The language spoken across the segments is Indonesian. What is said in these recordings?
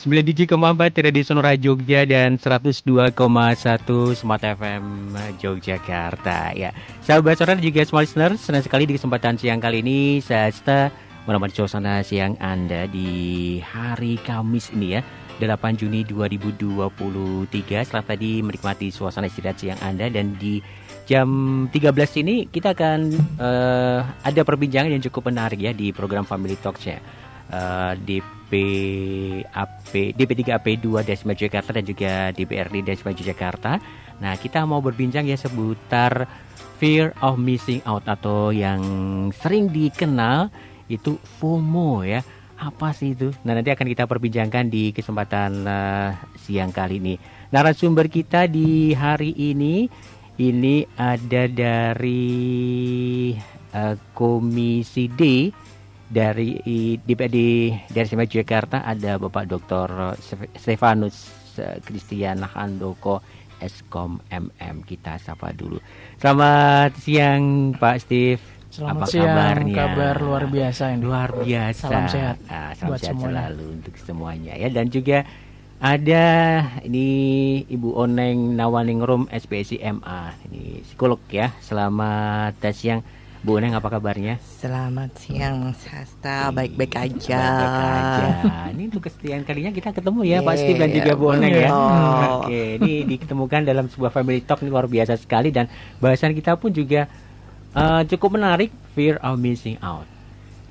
97,4 Radio Sonora Jogja dan 102,1 Smart FM Yogyakarta. Ya, sahabat Sonora dan juga semua listener, senang sekali di kesempatan siang kali ini saya menemani suasana siang Anda di hari Kamis ini ya, 8 Juni 2023. Setelah tadi menikmati suasana istirahat siang Anda, dan di jam 13 ini kita akan ada perbincangan yang cukup menarik ya di program Family Talks ya. DP3AP2 Desma Jakarta dan juga DPRD Desma Jakarta. Nah, kita mau berbincang ya seputar fear of missing out, atau yang sering dikenal itu FOMO ya. Apa sih itu? Nah, nanti akan kita perbincangkan di kesempatan siang kali ini. Narasumber kita di hari ini ada dari Komisi D dari DPRD Desma Jakarta, ada Bapak Dr. Stefanus Christian Handoko, Eskom MM. Kita sapa dulu. Selamat siang Pak Steve. Selamat apa siang, kabarnya? kabar luar biasa ini. Luar biasa. Salam sehat. Salam buat sehat semuanya. selalu untuk semuanya ya. Dan juga ada ini Ibu Oneng Nawaningrum SPSI MA, ini psikolog ya. Selamat siang Bu Oneng, apa kabarnya? Selamat siang Mas Hasta, baik-baik aja. Baik-baik aja. Ini untuk kesekian kalinya kita ketemu ya Pak Steve dan juga Bu Oneng ya. Oke, ini diketemukan dalam sebuah family talk, ini luar biasa sekali, dan bahasan kita pun juga cukup menarik, fear of missing out.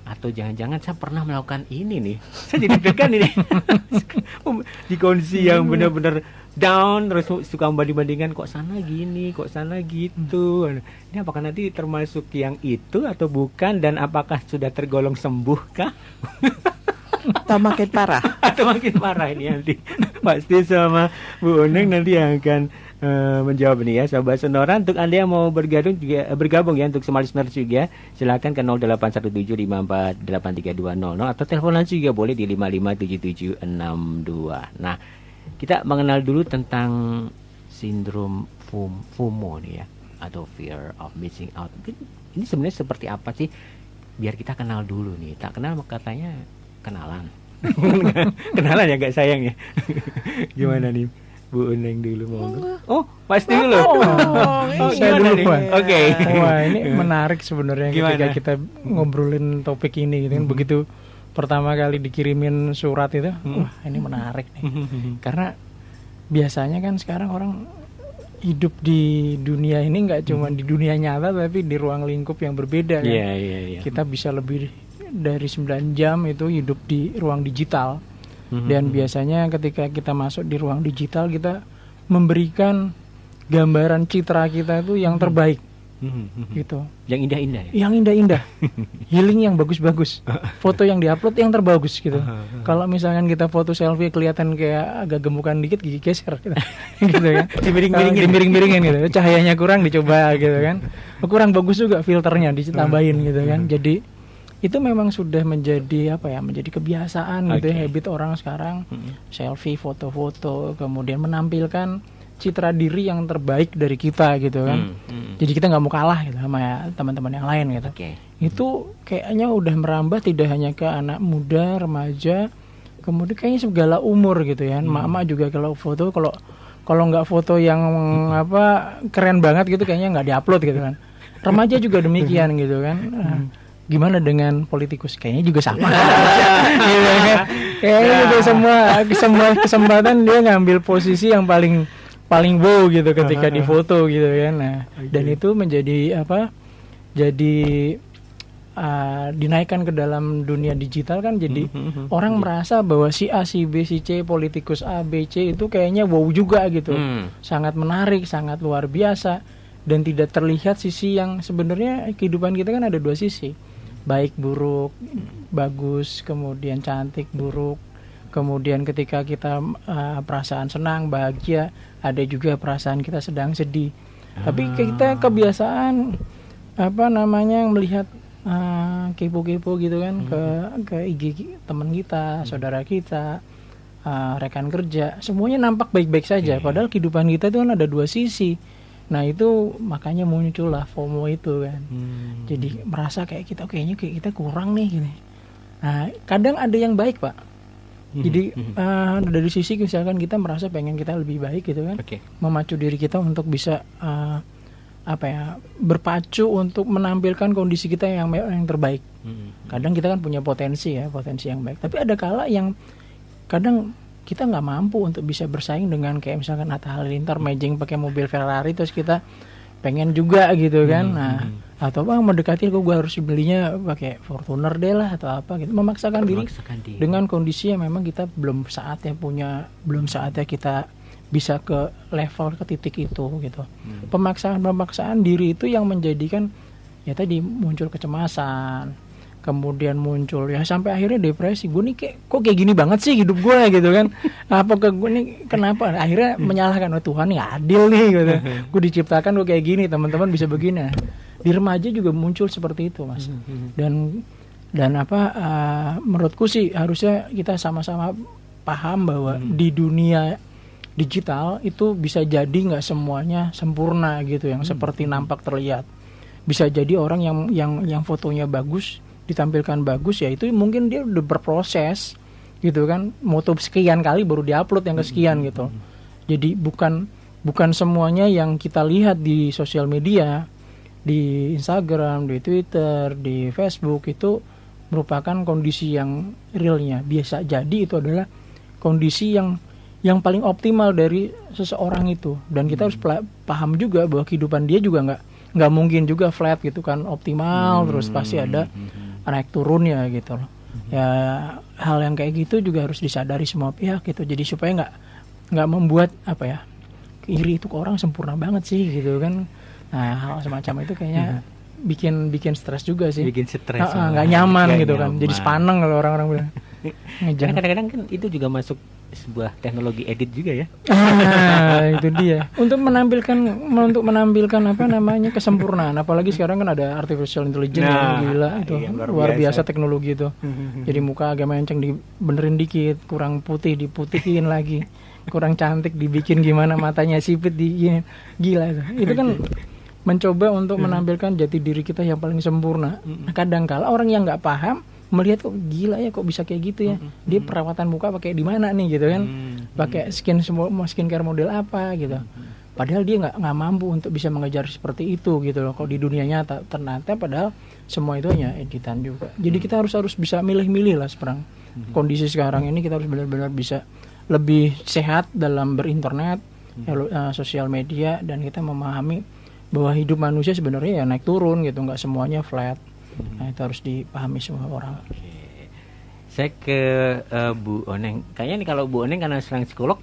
Atau jangan-jangan saya pernah melakukan ini nih. Saya jadi deg-degan ini. Di kondisi yang benar-benar down, terus suka membanding-bandingkan, kok sana gini, kok sana gitu. Ini apakah nanti termasuk yang itu atau bukan, dan apakah sudah tergolong sembuh kah? Atau makin parah? Atau makin parah ini nanti. Pasti sama Bu Oneng nanti yang akan menjawab ini ya, sahabat Sonora. Untuk Anda yang mau bergabung ya, untuk semua listener juga, silakan ke 0817548320 atau telepon langsung juga boleh di 557762. Nah, kita mengenal dulu tentang sindrom FOMO nih ya, atau fear of missing out. Ini sebenarnya seperti apa sih? Biar kita kenal dulu nih. Tak kenal katanya kenalan. Kenalan ya, gak sayang ya. Gimana nih Bu Oneng dulu monggo. Oh, pasti dulu. Saya dulu nih? Pak. Oke. Wah, ini menarik sebenarnya ketika Gimana? kita ngobrolin topik ini gitu kan. Begitu pertama kali dikirimin surat itu, wah ini menarik nih. Karena biasanya kan sekarang orang hidup di dunia ini nggak cuma di dunia nyata, tapi di ruang lingkup yang berbeda kan. Iya. Kita bisa lebih dari 9 jam itu hidup di ruang digital. Dan biasanya ketika kita masuk di ruang digital, kita memberikan gambaran citra kita itu yang terbaik gitu. Yang indah-indah ya? Yang indah-indah. Healing yang bagus-bagus. Foto yang diupload yang terbagus gitu. Kalau misalkan kita foto selfie kelihatan kayak agak gemukan dikit, gigi geser gitu. Gitu kan. Dimiring-miringin gitu. Cahayanya kurang, dicoba gitu kan. Kurang bagus juga filternya ditambahin gitu kan. Jadi itu memang sudah menjadi menjadi kebiasaan gitu ya, habit orang sekarang. Selfie, foto-foto, kemudian menampilkan citra diri yang terbaik dari kita gitu kan. Jadi kita nggak mau kalah gitu sama teman-teman yang lain gitu. Itu kayaknya udah merambah tidak hanya ke anak muda, remaja, kemudian kayaknya segala umur gitu ya. Mak-mak juga kalau foto, kalau nggak foto yang keren banget gitu, kayaknya nggak diupload gitu kan. Remaja juga demikian gitu kan. Gimana dengan politikus? Kayaknya juga sama. Kayaknya juga semua kesempatan dia ngambil posisi yang paling wow gitu ketika difoto gitu kan. Nah, dan itu menjadi jadi dinaikkan ke dalam dunia digital kan. Jadi orang merasa bahwa si A, si B, si C, politikus A, B, C itu kayaknya wow juga gitu. Sangat menarik, sangat luar biasa, dan tidak terlihat sisi yang sebenarnya kehidupan kita kan ada dua sisi. Baik, buruk, bagus, kemudian cantik, buruk. Kemudian ketika kita perasaan senang, bahagia, ada juga perasaan kita sedang sedih. Tapi kita kebiasaan melihat kepo-kepo gitu kan ke IG teman kita, saudara kita, rekan kerja. Semuanya nampak baik-baik saja, padahal kehidupan kita itu kan ada dua sisi. Nah itu makanya muncullah FOMO itu kan. Jadi merasa kayak kita kayaknya kita kurang nih gini. Nah kadang ada yang baik Pak. Jadi dari sisi misalkan kita merasa pengen kita lebih baik gitu kan, Oke. memacu diri kita untuk bisa berpacu untuk menampilkan kondisi kita yang terbaik. Kadang kita kan punya potensi yang baik. Tapi ada kala yang kadang kita nggak mampu untuk bisa bersaing dengan kayak misalkan Atta Halilintar mejeng pakai mobil Ferrari terus kita pengen juga gitu kan. Nah, atau mendekati gue harus belinya pakai Fortuner deh lah atau apa gitu. Memaksakan diri dengan kondisi yang memang kita belum saatnya kita bisa ke level ke titik itu gitu. Pemaksaan diri itu yang menjadikan ya tadi muncul kecemasan, kemudian muncul ya sampai akhirnya depresi. Gue nih kok kayak gini banget sih hidup gue gitu kan. Apakah gue nih kenapa? Akhirnya menyalahkan Tuhan nggak adil nih gitu. Gue diciptakan gue kayak gini, teman-teman bisa begini. Di remaja juga muncul seperti itu, Mas. Dan menurutku sih harusnya kita sama-sama paham bahwa di dunia digital itu bisa jadi nggak semuanya sempurna gitu yang seperti nampak terlihat. Bisa jadi orang yang fotonya bagus, ditampilkan bagus, ya itu mungkin dia udah berproses gitu kan, moto sekian kali baru diupload yang kesekian gitu. Jadi bukan semuanya yang kita lihat di sosial media, di Instagram, di Twitter, di Facebook itu merupakan kondisi yang realnya. Biasa jadi itu adalah kondisi yang paling optimal dari seseorang itu. Dan kita harus paham juga bahwa kehidupan dia juga nggak mungkin juga flat gitu kan, optimal terus pasti ada naik turunnya gitu loh. Ya hal yang kayak gitu juga harus disadari semua pihak gitu. Jadi supaya nggak membuat iri itu ke orang sempurna banget sih gitu kan. Nah hal semacam itu kayaknya bikin stres juga sih. Bikin stres. Nggak nyaman gitu kan. Jadi sepaneng kalau orang-orang bilang. Karena kadang-kadang kan itu juga masuk sebuah teknologi edit juga ya. Itu dia. Untuk menampilkan kesempurnaan. Apalagi sekarang kan ada artificial intelligence yang gila itu. Luar biasa teknologi itu. Jadi muka agak menceng dibenerin dikit, kurang putih diputihin lagi. Kurang cantik dibikin gimana, matanya sipit gila itu. Itu kan mencoba untuk menampilkan jati diri kita yang paling sempurna. Kadang-kala orang yang nggak paham melihat kok gila ya, kok bisa kayak gitu ya. Dia perawatan muka pakai di mana nih gitu kan. Pakai skincare model apa gitu. Padahal dia nggak mampu untuk bisa mengejar seperti itu gitu loh. Kalau di dunia nyata ternyata padahal semua itu hanya editan juga. Jadi kita harus bisa milih-milih lah sekarang. Kondisi sekarang ini kita harus benar-benar bisa lebih sehat dalam berinternet, sosial media, dan kita memahami bahwa hidup manusia sebenarnya ya naik turun gitu, nggak semuanya flat. Nah itu harus dipahami semua orang. Saya ke Bu Oneng. Kayaknya nih kalau Bu Oneng karena seorang psikolog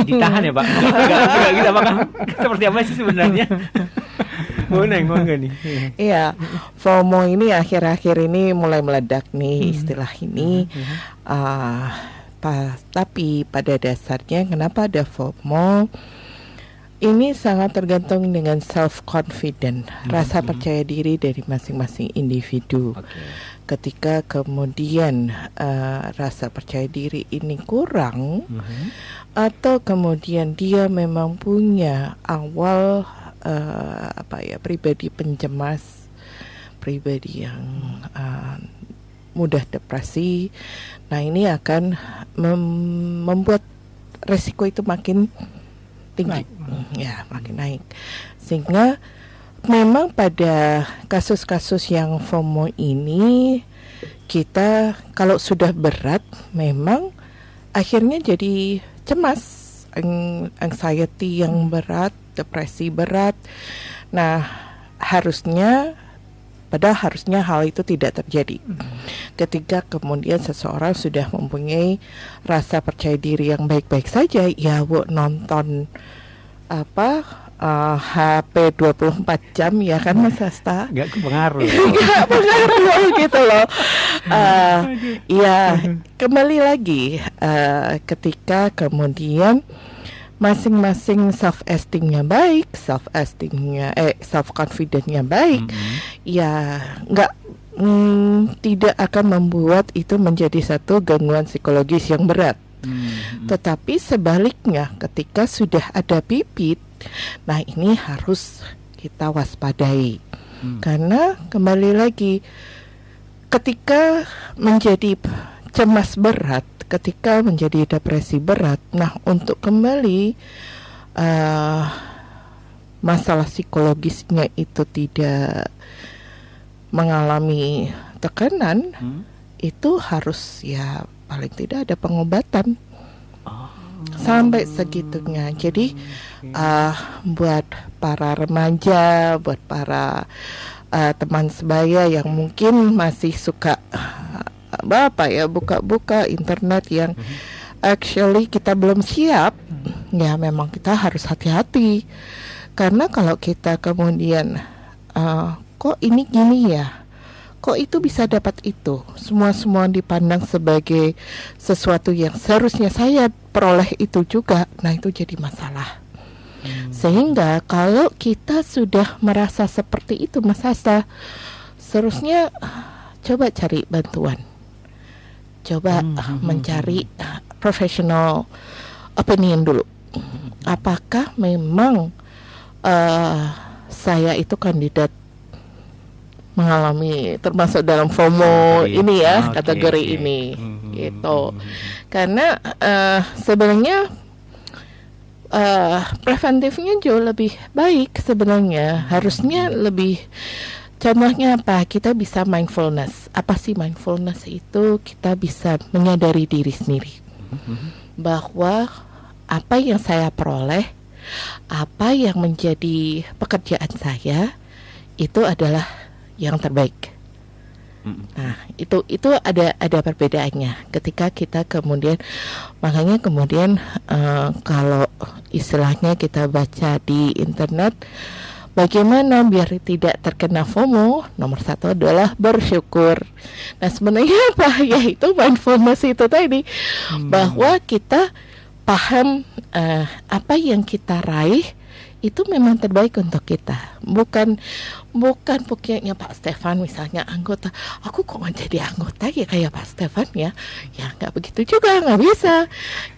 ditahan ya Pak. Enggak gitu apakah seperti apa sih sebenarnya? Bu Oneng mau nggak nih? Iya, FOMO ini akhir-akhir ini mulai meledak nih istilah ini. Tapi pada dasarnya kenapa ada FOMO? Ini sangat tergantung dengan self-confident, rasa percaya diri dari masing-masing individu. Ketika kemudian rasa percaya diri ini kurang, atau kemudian dia memang punya awal pribadi pencemas, pribadi yang mudah depresi, nah ini akan membuat resiko itu makin tinggi, makin naik. Sehingga memang pada kasus-kasus yang FOMO ini kita kalau sudah berat memang akhirnya jadi cemas, anxiety yang berat, depresi berat. Nah, padahal harusnya hal itu tidak terjadi. Ketika kemudian seseorang sudah mempunyai rasa percaya diri yang baik-baik saja, ya nonton HP 24 jam ya kan Mas Hasta? Nggak pengaruh. Nggak pengaruh gitu loh. Ya kembali lagi ketika kemudian masing-masing self-esteemnya baik, self-confidentnya baik, ya tidak akan membuat itu menjadi satu gangguan psikologis yang berat. Tetapi sebaliknya ketika sudah ada bibit, nah ini harus kita waspadai. Karena kembali lagi ketika menjadi cemas berat ketika menjadi depresi berat. Nah, untuk kembali masalah psikologisnya itu tidak mengalami tekanan, itu harus ya paling tidak ada pengobatan sampai segitunya. Jadi buat para remaja, buat para teman sebaya yang mungkin masih suka buka-buka internet yang actually kita belum siap, ya memang kita harus hati-hati. Karena kalau kita kemudian kok ini gini ya, kok itu bisa dapat itu, semua dipandang sebagai sesuatu yang seharusnya saya peroleh itu juga, nah itu jadi masalah. Sehingga kalau kita sudah merasa seperti itu, Mas Hasta, seharusnya coba cari bantuan, coba mencari professional opinion dulu. Apakah memang saya itu kandidat mengalami termasuk dalam FOMO ini ya, kategori ini gitu. Karena sebenarnya preventifnya jauh lebih baik sebenarnya. Harusnya lebih, contohnya apa? Kita bisa mindfulness. Apa sih mindfulness itu? Kita bisa menyadari diri sendiri bahwa apa yang saya peroleh, apa yang menjadi pekerjaan saya itu adalah yang terbaik. Nah, itu ada perbedaannya ketika kita kemudian, makanya kemudian kalau istilahnya kita baca di internet bagaimana biar tidak terkena FOMO, nomor satu adalah bersyukur. Nah, sebenarnya apa? Yaitu mindfulness itu tadi, bahwa kita paham apa yang kita raih itu memang terbaik untuk kita, bukan pokoknya Pak Stefan misalnya anggota, aku kok nggak jadi anggota ya kayak Pak Stefan ya nggak begitu juga, nggak bisa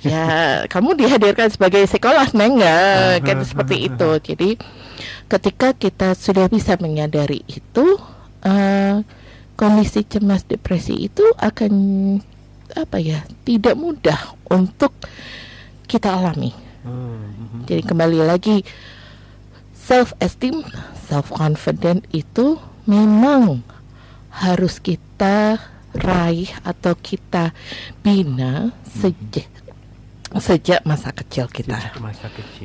ya kamu dihadirkan sebagai sekolah nggak kan seperti itu. Jadi ketika kita sudah bisa menyadari itu, kondisi cemas depresi itu akan tidak mudah untuk kita alami. Jadi kembali lagi, self-esteem, self-confident itu memang harus kita raih atau kita bina sejak masa kecil kita.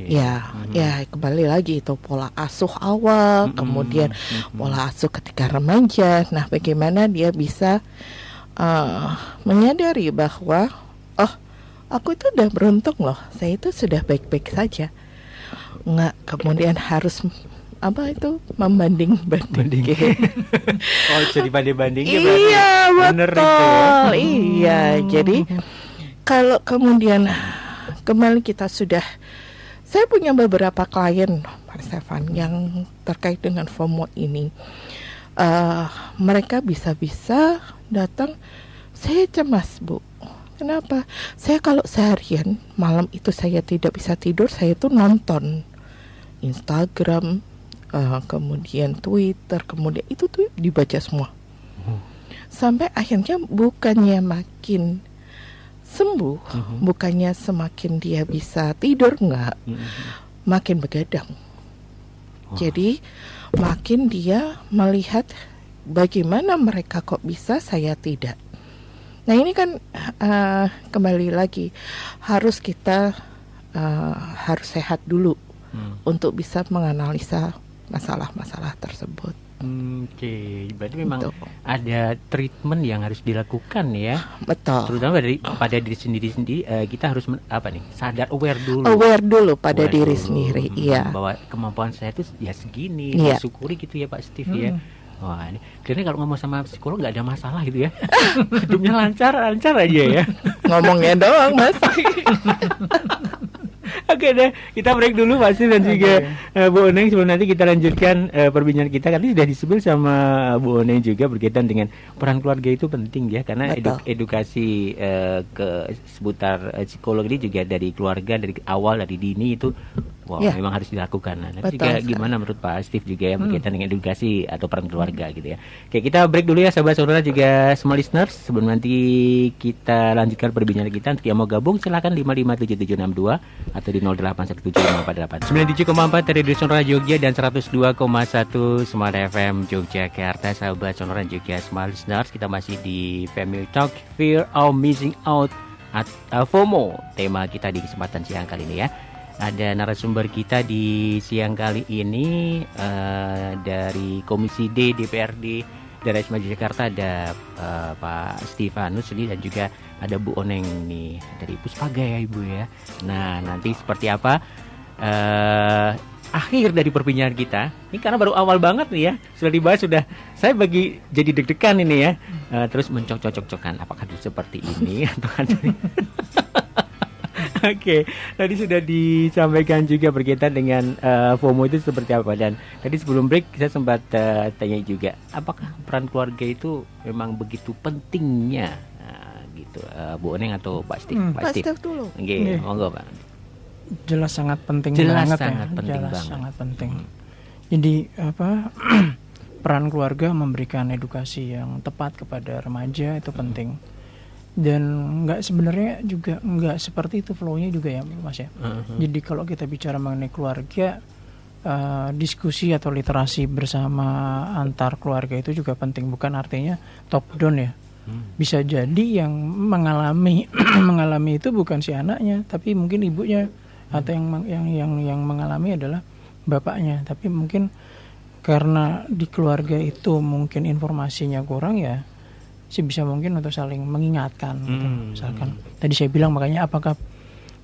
Ya kembali lagi itu pola asuh awal, kemudian pola asuh ketika remaja. Nah, bagaimana dia bisa menyadari bahwa aku itu udah beruntung loh, saya itu sudah baik-baik saja. Nggak kemudian harus membanding-bandingkan. Jadi banding-banding ya. Iya, betul. Ya? Iya, jadi kalau kemudian kembali kita sudah, saya punya beberapa klien Pak Stefan yang terkait dengan FOMO ini. Mereka bisa datang, saya cemas Bu. Kenapa? Saya kalau seharian malam itu saya tidak bisa tidur, saya tuh nonton Instagram, kemudian Twitter, kemudian itu tuh dibaca semua. Sampai akhirnya bukannya makin sembuh, bukannya semakin dia bisa tidur, enggak, makin begadang. Jadi makin dia melihat bagaimana mereka kok bisa, saya tidak. Nah ini kan kembali lagi harus kita harus sehat dulu untuk bisa menganalisa masalah-masalah tersebut. Oke, berarti memang ada treatment yang harus dilakukan ya. Betul. Terutama pada diri sendiri kita harus sadar, aware dulu. Aware dulu pada diri sendiri, iya. Bahwa kemampuan saya itu ya segini, syukuri gitu ya Pak Steve ya. Wah, ini kayaknya kalau ngomong sama psikolog nggak ada masalah gitu ya. Hidupnya lancar aja ya. Ngomongnya doang, Mas. Oke deh, kita break dulu Pak Steve dan juga Bu Oneng, sebelum nanti kita lanjutkan perbincangan kita. Karena sudah disebut sama Bu Oneng juga berkaitan dengan peran keluarga itu penting ya, karena edukasi ke seputar psikolog ini juga dari keluarga, dari awal, dari dini itu Wow, Ya. memang harus dilakukan. Nah, nanti Betul juga sekali. gimana menurut Pak Steve juga ya berkaitan dengan edukasi atau peran keluarga gitu ya. Oke, kita break dulu ya sahabat saudara juga small listeners. Sebelum nanti kita lanjutkan perbincangan kita, untuk yang mau gabung silakan 557762 atau di 08175488 97,4 Radio Sonora Jogja dan 102,1 Smart FM Yogyakarta. Sahabat Sonora juga small listeners, kita masih di Family Talk Fear of Missing Out atau FOMO, tema kita di kesempatan siang kali ini ya. Ada narasumber kita di siang kali ini dari Komisi D DPRD daerah Istimewa Yogyakarta, ada Pak Stefanus ini, dan juga ada Bu Oneng nih dari Puspaga ya Ibu ya. Nah nanti seperti apa akhir dari perbincangan kita ini, karena baru awal banget nih ya, sudah dibahas, sudah saya bagi jadi deg-degan ini ya. Terus mencocok-cocokkan apakah seperti ini atau ada Oke, tadi sudah disampaikan juga berkaitan dengan FOMO itu seperti apa, dan tadi sebelum break saya sempat tanya juga apakah peran keluarga itu memang begitu pentingnya, gitu, Bu Oneng atau Pak Steve? Pak Steve dulu. Oke, monggo Pak. Jelas sangat penting Jelas banget sangat ya. penting Jelas banget. sangat penting. Jadi peran keluarga memberikan edukasi yang tepat kepada remaja itu penting. Dan sebenarnya juga nggak seperti itu flow-nya juga ya Mas ya. Jadi kalau kita bicara mengenai keluarga, diskusi atau literasi bersama antar keluarga itu juga penting, bukan artinya top down ya. Bisa jadi yang mengalami mengalami itu bukan si anaknya, tapi mungkin ibunya, atau yang mengalami adalah bapaknya. Tapi mungkin karena di keluarga itu mungkin informasinya kurang ya, bisa mungkin untuk saling mengingatkan gitu. Misalkan tadi saya bilang, makanya apakah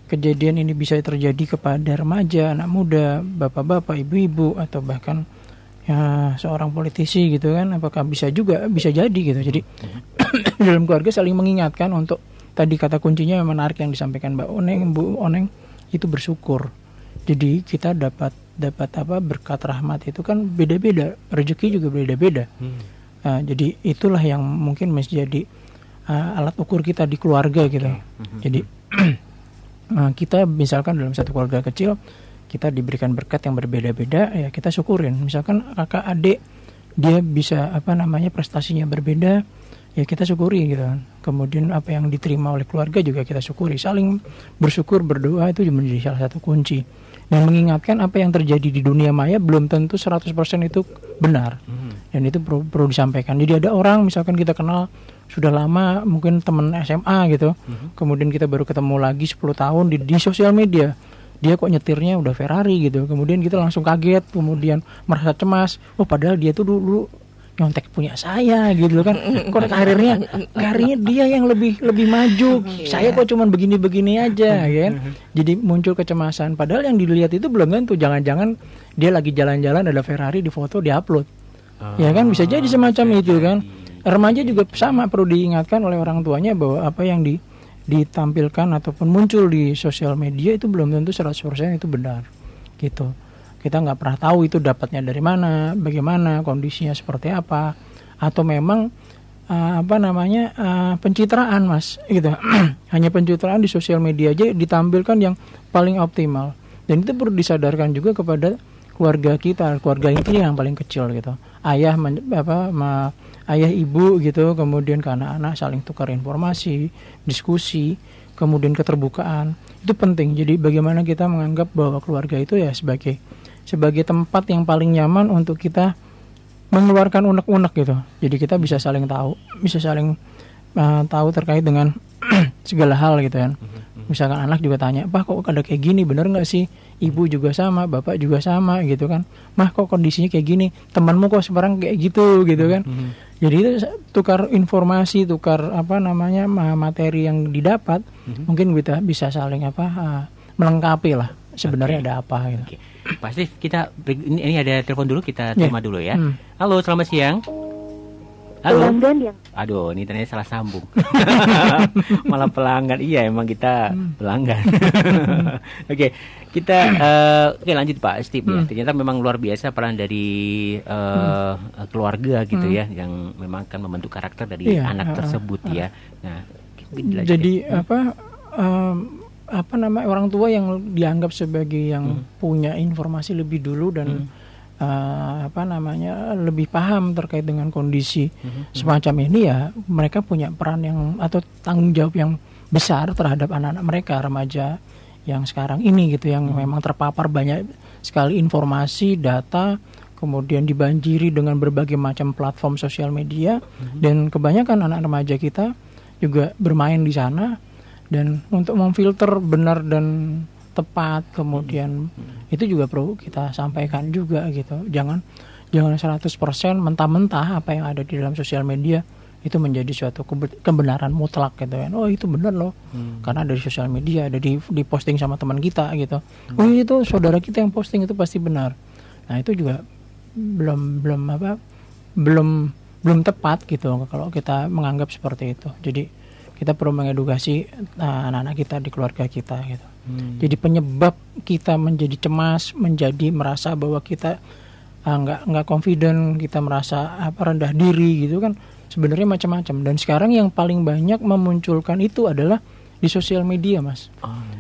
kejadian ini bisa terjadi kepada remaja, anak muda, bapak-bapak, ibu-ibu, atau bahkan ya seorang politisi gitu kan, apakah bisa jadi gitu. Jadi dalam keluarga saling mengingatkan untuk, tadi kata kuncinya yang menarik yang disampaikan Bu Oneng itu bersyukur. Jadi kita dapat berkat rahmat itu kan beda-beda, rezeki juga beda-beda. Jadi itulah yang mungkin menjadi alat ukur kita di keluarga gitu. Jadi kita misalkan dalam satu keluarga kecil kita diberikan berkat yang berbeda-beda, ya kita syukurin. Misalkan kakak adik dia bisa prestasinya berbeda, ya kita syukuri gitu kan. Kemudian apa yang diterima oleh keluarga juga kita syukuri. Saling bersyukur, berdoa itu menjadi salah satu kunci. Dan mengingatkan apa yang terjadi di dunia maya belum tentu 100% itu benar. Dan itu perlu disampaikan. Jadi ada orang misalkan kita kenal sudah lama, mungkin teman SMA gitu. Kemudian kita baru ketemu lagi 10 tahun di sosial media. Dia kok nyetirnya udah Ferrari gitu. Kemudian kita langsung kaget, kemudian merasa cemas. Oh padahal dia tuh dulu nyontek punya saya gitu kan. Kok karirnya dia yang lebih maju. Saya kok cuman begini-begini aja kan. Jadi muncul kecemasan. Padahal yang dilihat itu belum tentu. Jangan-jangan dia lagi jalan-jalan ada Ferrari di foto, di-upload. Ya kan, bisa jadi semacam itu kan. Remaja juga sama, perlu diingatkan oleh orang tuanya bahwa apa yang ditampilkan ataupun muncul di sosial media itu belum tentu 100% itu benar gitu. Kita nggak pernah tahu itu dapatnya dari mana, bagaimana, kondisinya seperti apa, atau memang pencitraan Mas gitu. Hanya pencitraan di sosial media aja ditampilkan yang paling optimal. Dan itu perlu disadarkan juga kepada keluarga kita, keluarga inti yang paling kecil gitu. Ayah ibu gitu, kemudian ke anak-anak saling tukar informasi, diskusi, kemudian keterbukaan. Itu penting. Jadi bagaimana kita menganggap bahwa keluarga itu ya sebagai tempat yang paling nyaman untuk kita mengeluarkan unek-unek gitu. Jadi kita bisa saling tahu terkait dengan segala hal gitu kan. Misalkan anak juga tanya, "Pak, kok ada kayak gini, bener nggak sih?" Ibu juga sama, bapak juga sama gitu kan. "Mah, kok kondisinya kayak gini, temanmu kok sekarang kayak gitu kan. Jadi itu tukar informasi, tukar materi yang didapat, mungkin kita bisa saling melengkapi lah sebenarnya ada apa gitu. Pasti kita ini ada telepon dulu, kita terima dulu ya. Halo, selamat siang. Halo. Aduh, ini ternyata salah sambung. Malah pelanggan. Iya, emang kita pelanggan. Oke, kita lanjut Pak Steve ya. Ternyata memang luar biasa peran dari keluarga gitu ya, yang memang akan membentuk karakter dari anak tersebut ya. Nah, jadi orang tua yang dianggap sebagai yang punya informasi lebih dulu dan lebih paham terkait dengan kondisi semacam ini, ya mereka punya peran yang atau tanggung jawab yang besar terhadap anak-anak mereka, remaja yang sekarang ini gitu, yang memang terpapar banyak sekali informasi, data, kemudian dibanjiri dengan berbagai macam platform sosial media, dan kebanyakan anak remaja kita juga bermain di sana. Dan untuk memfilter benar dan tepat, kemudian itu juga perlu kita sampaikan juga gitu. Jangan 100% mentah-mentah apa yang ada di dalam sosial media itu menjadi suatu kebenaran mutlak gitu kan. Oh itu benar loh, karena dari sosial media, ada di posting sama teman kita gitu. Oh itu saudara kita yang posting, itu pasti benar. Nah itu juga belum tepat gitu kalau kita menganggap seperti itu. Jadi kita perlu mengedukasi anak-anak kita di keluarga kita gitu. Jadi penyebab kita menjadi cemas, menjadi merasa bahwa kita nggak confident, kita merasa rendah diri gitu kan, sebenarnya macam-macam. Dan sekarang yang paling banyak memunculkan itu adalah di sosial media, Mas.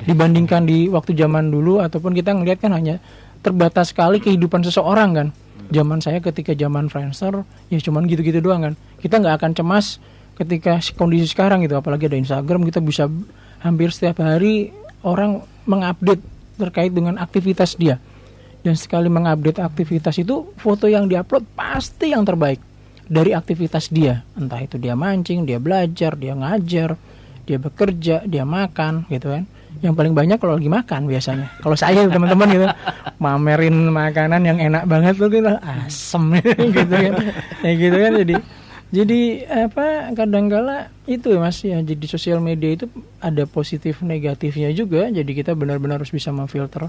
Dibandingkan di waktu zaman dulu, ataupun kita ngelihat kan hanya terbatas sekali kehidupan seseorang kan. Zaman saya ketika zaman Friendster ya cuman gitu-gitu doang kan. Kita nggak akan cemas ketika kondisi sekarang gitu, apalagi ada Instagram, kita bisa hampir setiap hari orang mengupdate terkait dengan aktivitas dia. Dan sekali mengupdate aktivitas itu, foto yang diupload pasti yang terbaik dari aktivitas dia. Entah itu dia mancing, dia belajar, dia ngajar, dia bekerja, dia makan gitu kan. Yang paling banyak kalau lagi makan biasanya. Kalau saya teman-teman gitu mamerin makanan yang enak banget loh gitu, asem gitu kan. Ya gitu kan, jadi kadangkala itu Mas ya, jadi sosial media itu ada positif negatifnya juga. Jadi kita benar-benar harus bisa memfilter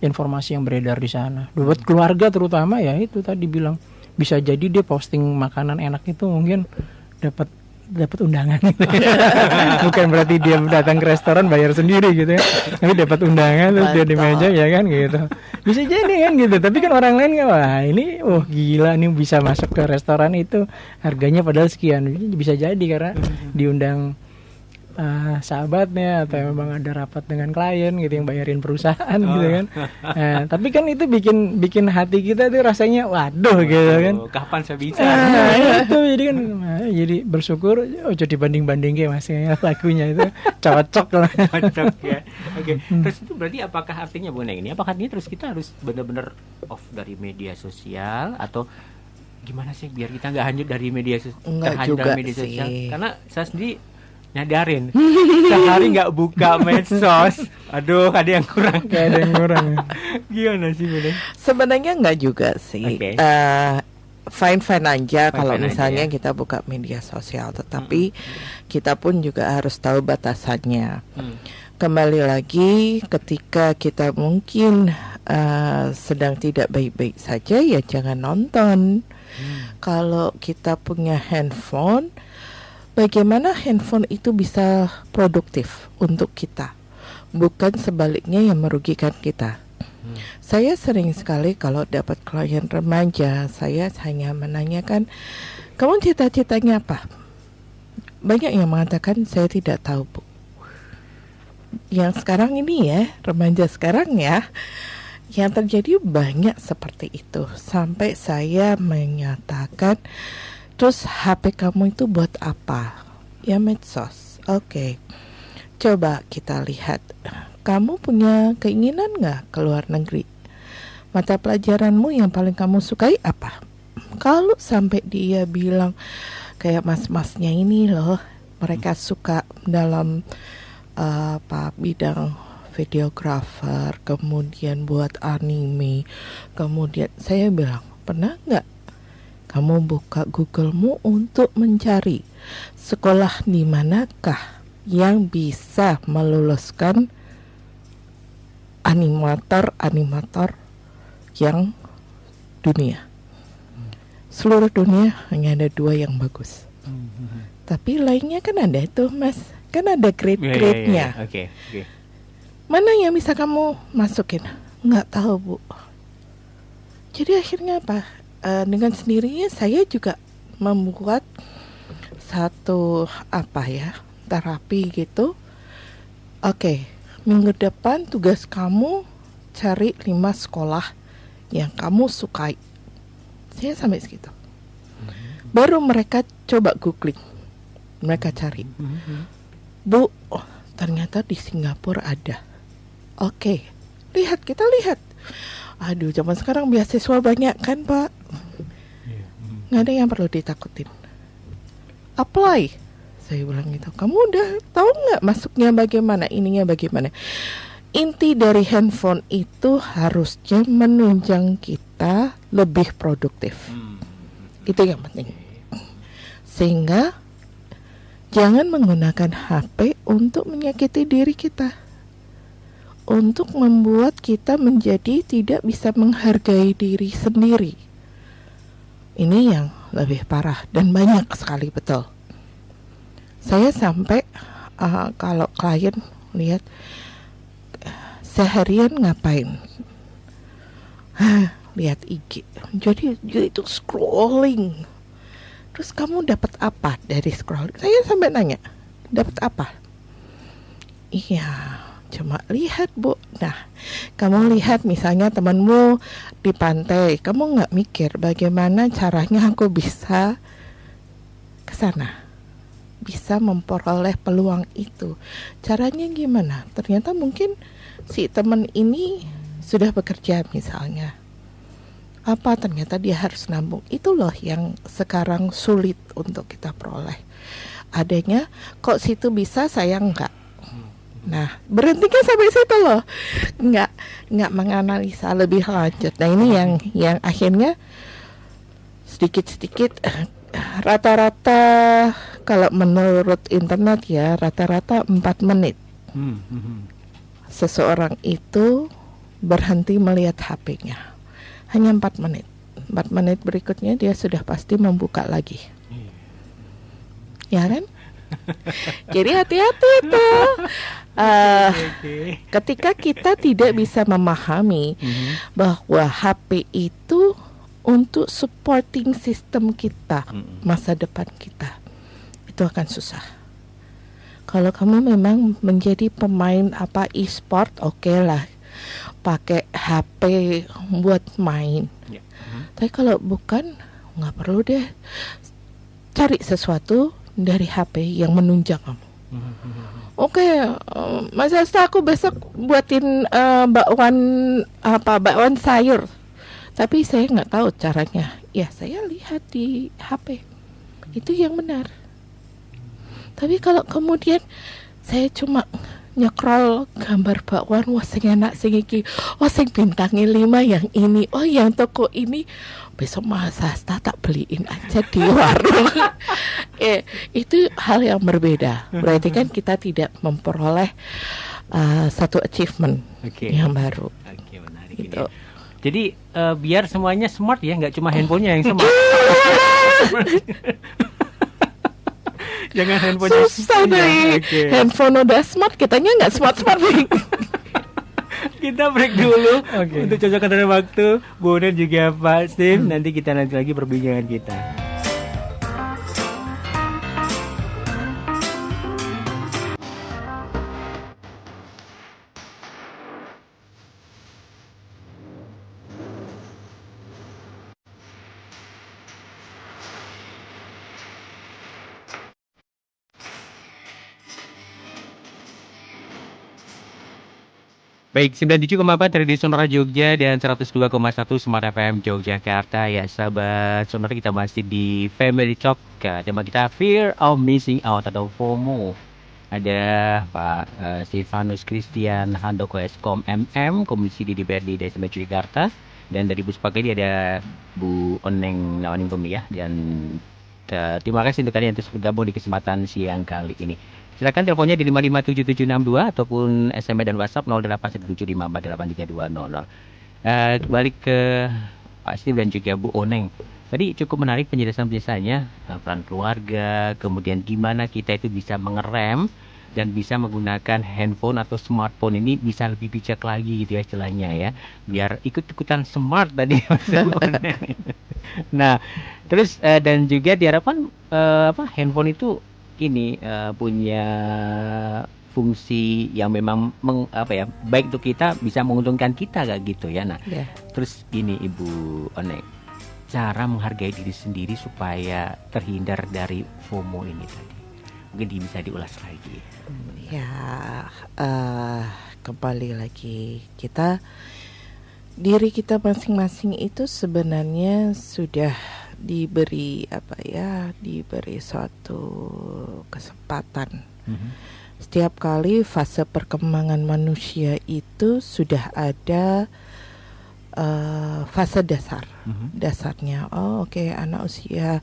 informasi yang beredar di sana. Buat keluarga terutama ya, itu tadi bilang bisa jadi dia posting makanan enak itu mungkin dapat undangan gitu. Bukan berarti dia datang ke restoran bayar sendiri gitu ya, tapi dapat undangan terus dia di meja ya kan gitu. Bisa jadi kan gitu. Tapi kan orang lain kan, wah ini gila nih bisa masuk ke restoran itu harganya padahal sekian. Bisa jadi karena diundang sahabatnya, atau memang ada rapat dengan klien gitu yang bayarin perusahaan gitu kan. Tapi kan itu bikin hati kita tuh rasanya waduh gitu kan. Kapan saya bisa? Itu jadi kan jadi bersyukur jadi banding-banding kayak Mas ya, lagunya itu cocok lah. Cocok ya. Oke. Terus itu berarti apakah artinya Bu Neng ini? Apakah ini terus kita harus benar-benar off dari media sosial, atau gimana sih biar kita nggak hanyut dari media sosial? Karena saya sendiri nyadarin sehari nggak buka medsos, aduh ada yang kurang. Gimana sih Bu Neng? Sebenarnya nggak juga sih. Fine aja kalau misalnya kita buka media sosial, tetapi kita pun juga harus tahu batasannya. Kembali lagi, ketika kita mungkin sedang tidak baik-baik saja, ya jangan nonton. Kalau kita punya handphone, bagaimana handphone itu bisa produktif untuk kita, bukan sebaliknya yang merugikan kita. Saya sering sekali kalau dapat klien remaja, saya hanya menanyakan, kamu cita-citanya apa? Banyak yang mengatakan, saya tidak tahu Bu. Yang sekarang ini ya, remaja sekarang ya, yang terjadi banyak seperti itu. Sampai saya menyatakan, terus HP kamu itu buat apa? Ya medsos. Oke. Coba kita lihat. Kamu punya keinginan nggak ke luar negeri? Mata pelajaranmu yang paling kamu sukai apa? Kalau sampai dia bilang kayak mas-masnya ini loh, mereka suka dalam bidang videografer, kemudian buat anime, kemudian saya bilang, pernah nggak kamu buka Google-mu untuk mencari sekolah di manakah yang bisa meluluskan animator yang dunia. Seluruh dunia hanya ada 2 yang bagus. Tapi lainnya kan ada itu Mas, kan ada grade-grade-nya. Oke. Mana yang bisa kamu masukin? Nggak tahu Bu. Jadi akhirnya apa? Dengan sendirinya saya juga membuat satu terapi gitu. Oke, minggu depan tugas kamu cari 5 sekolah yang kamu sukai. Saya sampai segitu. Baru mereka coba googling, mereka cari. Bu, ternyata di Singapura ada. Oke, kita lihat. Aduh, zaman sekarang beasiswa banyak kan, Pak? Nggak ada yang perlu ditakutin. Apply. Saya bilang gitu. Kamu udah tahu nggak masuknya bagaimana, ininya bagaimana? Inti dari handphone itu harusnya menunjang kita lebih produktif. Itu yang penting. Sehingga jangan menggunakan HP untuk menyakiti diri kita, untuk membuat kita menjadi tidak bisa menghargai diri sendiri. Ini yang lebih parah dan banyak sekali, betul. Saya sampai kalau klien lihat seharian ngapain, lihat IG, jadi itu scrolling. Terus kamu dapat apa dari scrolling? Saya sampai nanya, dapat apa? Iya, cuma lihat, Bu. Nah, kamu lihat misalnya temanmu di pantai, kamu nggak mikir bagaimana caranya aku bisa ke sana, bisa memperoleh peluang itu. Caranya gimana? Ternyata mungkin si teman ini sudah bekerja misalnya. Apa ternyata dia harus nabung. Itu loh yang sekarang sulit untuk kita peroleh. Adanya kok situ bisa, saya enggak. Nah, berhentinya sampai situ loh. Enggak menganalisa lebih lanjut. Nah, ini yang akhirnya sedikit-sedikit rata-rata kalau menurut internet ya, rata-rata 4 menit. Seseorang itu berhenti melihat HP-nya. Hanya 4 menit. 4 menit berikutnya dia sudah pasti membuka lagi. Ya kan? Jadi hati-hati itu. Ketika kita tidak bisa memahami bahwa HP itu untuk supporting sistem kita, masa depan kita, itu akan susah. Kalau kamu memang menjadi pemain e-sport, oke lah, pakai HP buat main. Tapi kalau bukan, nggak perlu deh. Cari sesuatu dari HP yang menunjang kamu. Oke, Mas Asta, aku besok buatin bakwan sayur. Tapi saya nggak tahu caranya. Ya, saya lihat di HP. Itu yang benar. Tapi kalau kemudian saya cuma nyekrol gambar bakwan, wah sing enak sing iki, wah sing bintangnya 5 yang ini, oh yang toko ini, besok Mas Asta tak beliin aja di warung. Itu hal yang berbeda. Berarti kan kita tidak memperoleh satu achievement yang baru. Menarik gitu. Ini. Jadi biar semuanya smart ya, nggak cuma handphonenya yang smart. Jangan handphonenya susah deh. Handphone udah smart, kitanya nggak smart. Kita break dulu untuk cocok antara waktu. Bu dan juga Pak Steve. Nanti kita lanjut lagi perbincangan kita. Baik, 97,4 dari Sonora Jogja dan 102,1 Smart FM Yogyakarta. Ya sahabat Sonora, kita masih di Family Talk. Tema kita Fear of Missing Out atau FOMO. Ada Pak Stefanus Christian Handoko Eskom MM, Komisi di DPRD Desa Yogyakarta. Dan dari Bu Sepak ini ada Bu Oneng Nawaningrum ya. Dan terima kasih untuk kalian yang terus bergabung di kesempatan siang kali ini. Silakan teleponnya di 557762 ataupun SMS dan WhatsApp 0817548320. Balik ke Pak Steve dan juga Bu Oneng. Tadi cukup menarik penjelasannya, peran keluarga, kemudian gimana kita itu bisa mengerem dan bisa menggunakan handphone atau smartphone ini bisa lebih bijak lagi gitu ya istilahnya ya. Biar ikut-ikutan smart tadi Mas Oneng. Nah, terus dan juga diharapkan handphone itu ini punya fungsi yang memang baik untuk kita, bisa menguntungkan kita kayak gitu ya. Nah, terus gini Ibu Onek, cara menghargai diri sendiri supaya terhindar dari FOMO ini tadi, mungkin bisa diulas lagi. Ya, kembali lagi, diri kita masing-masing itu sebenarnya sudah diberi suatu kesempatan. Setiap kali fase perkembangan manusia itu sudah ada fase dasarnya. Anak usia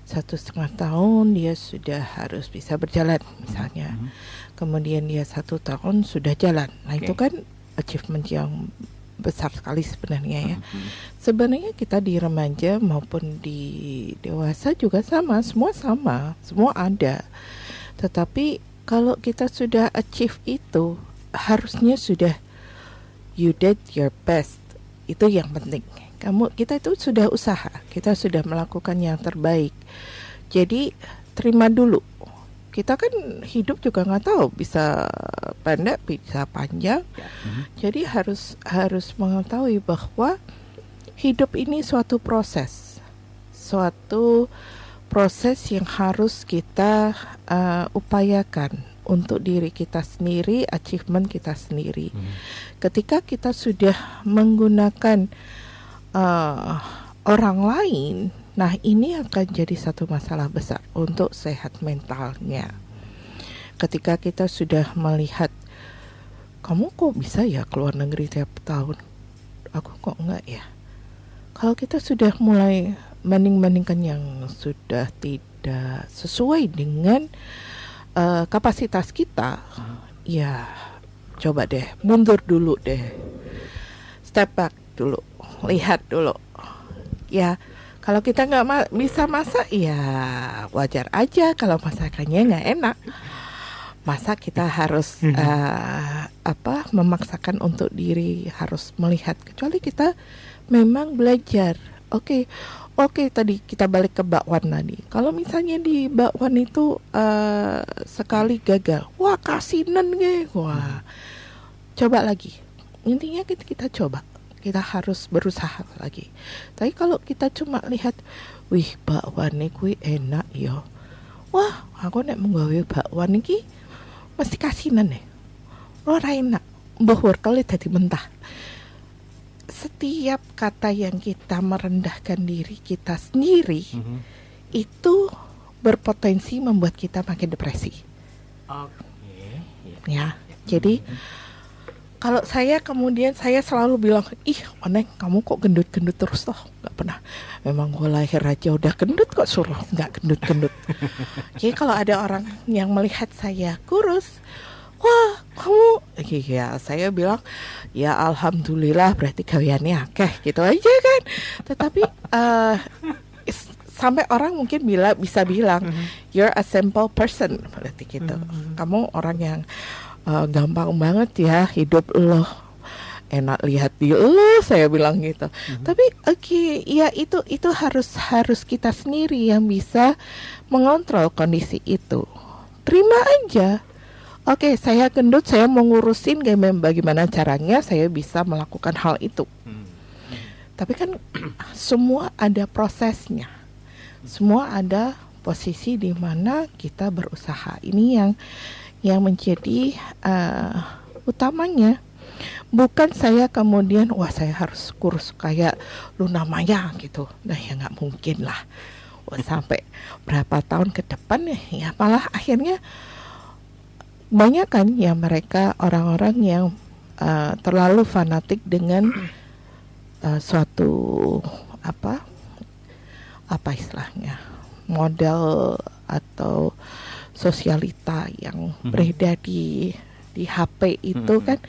1,5 tahun dia sudah harus bisa berjalan misalnya. Kemudian dia 1 tahun sudah jalan. Nah, itu kan achievement yang besar sekali sebenarnya ya. Sebenarnya kita di remaja maupun di dewasa juga sama, semua ada. Tetapi kalau kita sudah achieve itu, harusnya sudah you did your best. Itu yang penting. Kita itu sudah usaha, kita sudah melakukan yang terbaik. Jadi terima dulu. Kita kan hidup juga nggak tahu, bisa pendek, bisa panjang. Jadi harus mengetahui bahwa hidup ini suatu proses yang harus kita upayakan untuk diri kita sendiri, achievement kita sendiri. Ketika kita sudah menggunakan orang lain, nah ini akan jadi satu masalah besar untuk sehat mentalnya. Ketika kita sudah melihat, kamu kok bisa ya keluar negeri tiap tahun, aku kok enggak ya. Kalau kita sudah mulai banding-bandingkan yang sudah tidak sesuai dengan kapasitas kita, ya coba deh, mundur dulu deh, step back dulu, lihat dulu. Ya, kalau kita nggak bisa masak, ya wajar aja kalau masakannya nggak enak. Masa kita harus memaksakan untuk diri harus melihat, kecuali kita memang belajar. Oke, tadi kita balik ke bakwan tadi. Kalau misalnya di bakwan itu sekali gagal, wah kasinan coba lagi. Intinya kita coba. Kita harus berusaha lagi. Tapi kalau kita cuma lihat, wih bakwan iki enak ya. Wah, aku nek menggawe bakwan iki mesti kasinan nih. Ora enak. Mbah wortele dadi mentah. Setiap kata yang kita merendahkan diri kita sendiri itu berpotensi membuat kita makin depresi. Ya, jadi kalau saya selalu bilang, Oneng kamu kok gendut-gendut terus toh? Gak pernah. Memang gue lahir aja udah gendut kok, suruh gak gendut-gendut. Jadi kalau ada orang yang melihat saya kurus, wah kamu, ya saya bilang, ya alhamdulillah berarti gaweannya akeh gitu aja kan. Tetapi sampai orang mungkin bisa bilang, you're a simple person, berarti gitu. Kamu orang yang gampang banget ya hidup lo, enak lihat di lo, saya bilang gitu. Tapi ya itu harus kita sendiri yang bisa mengontrol kondisi itu. Terima aja. Saya gendut, saya mau ngurusin bagaimana caranya saya bisa melakukan hal itu. Tapi kan semua ada prosesnya, semua ada posisi di mana kita berusaha. Ini yang menjadi utamanya. Bukan saya kemudian saya harus kurus kayak Luna Maya gitu. Nah ya nggak mungkin lah. Sampai berapa tahun ke depan ya malah akhirnya banyak kan ya mereka orang-orang yang terlalu fanatik dengan suatu apa istilahnya, model atau sosialita yang beredar di HP itu kan.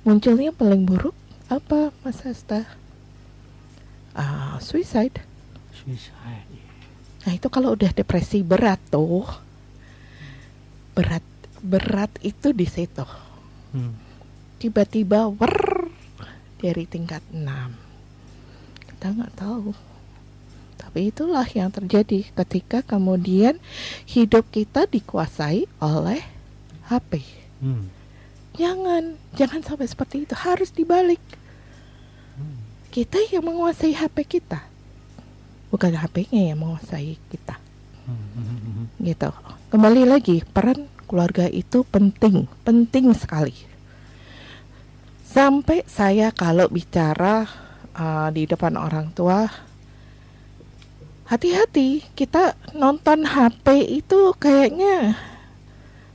Munculnya paling buruk apa Mas Hasta? Suicide. Nah itu kalau udah depresi berat tuh, berat itu di situ. Tiba-tiba dari tingkat 6. Kita nggak tahu. Tapi itulah yang terjadi ketika kemudian hidup kita dikuasai oleh HP. Jangan sampai seperti itu, harus dibalik. Kita yang menguasai HP kita, bukan HP-nya yang menguasai kita. Gitu. Kembali lagi, peran keluarga itu penting sekali. Sampai saya kalau bicara di depan orang tua, hati-hati, kita nonton HP itu kayaknya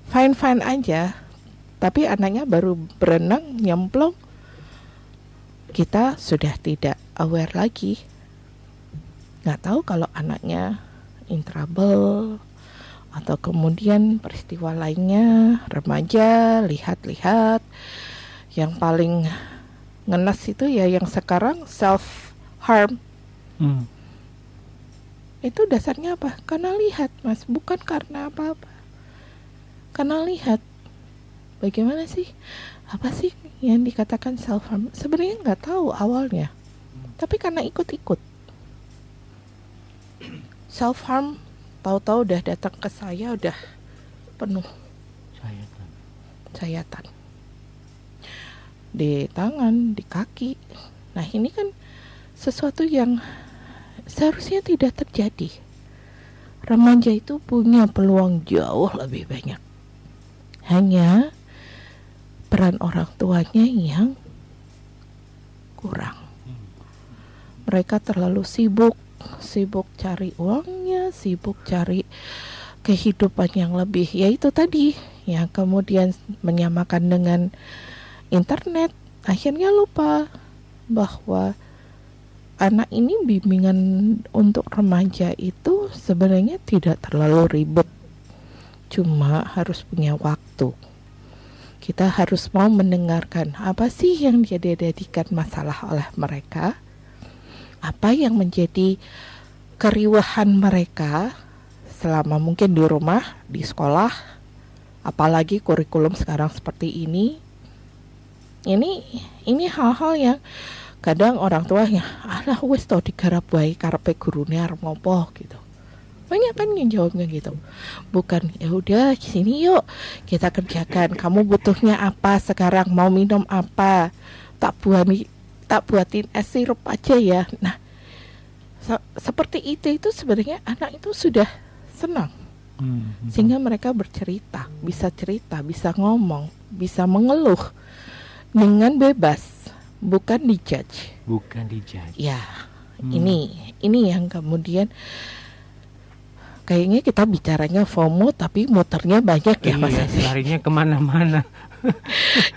fine-fine aja, tapi anaknya baru berenang, nyemplung, kita sudah tidak aware lagi. Nggak tahu kalau anaknya in trouble, atau kemudian peristiwa lainnya, remaja, lihat-lihat. Yang paling ngenes itu ya yang sekarang self-harm. Itu dasarnya apa? Karena lihat, Mas, bukan karena apa-apa. Karena lihat. Bagaimana sih? Apa sih yang dikatakan self-harm? Sebenarnya nggak tahu awalnya. Tapi karena ikut-ikut. Self-harm, tahu-tahu udah datang ke saya, udah penuh sayatan di tangan, di kaki. Nah, ini kan sesuatu yang seharusnya tidak terjadi. Remaja itu punya peluang jauh lebih banyak. Hanya peran orang tuanya yang kurang. Mereka terlalu sibuk cari uangnya, sibuk cari kehidupan yang lebih, yaitu tadi yang kemudian menyamakan dengan internet. Akhirnya lupa bahwa anak ini bimbingan untuk remaja itu sebenarnya tidak terlalu ribet, cuma harus punya waktu. Kita harus mau mendengarkan apa sih yang dijadikan masalah oleh mereka, apa yang menjadi keriuhan mereka selama mungkin di rumah, di sekolah, apalagi kurikulum sekarang seperti ini. Ini hal-hal yang kadang orang tuanya, alah wis to digarap wae karepe gurune arep ngopo gitu. Banyak kan yang jawabnya gitu. Bukan, ya udah sini yuk kita kerjakan. Kamu butuhnya apa sekarang? Mau minum apa? Tak buatin es sirup aja ya. Nah, seperti itu sebenarnya anak itu sudah senang. Sehingga mereka bercerita, bisa ngomong, bisa mengeluh dengan bebas, bukan dijudge. Ya, ini yang kemudian kayaknya kita bicaranya FOMO tapi muternya banyak ya, Mas. Larinya kemana-mana.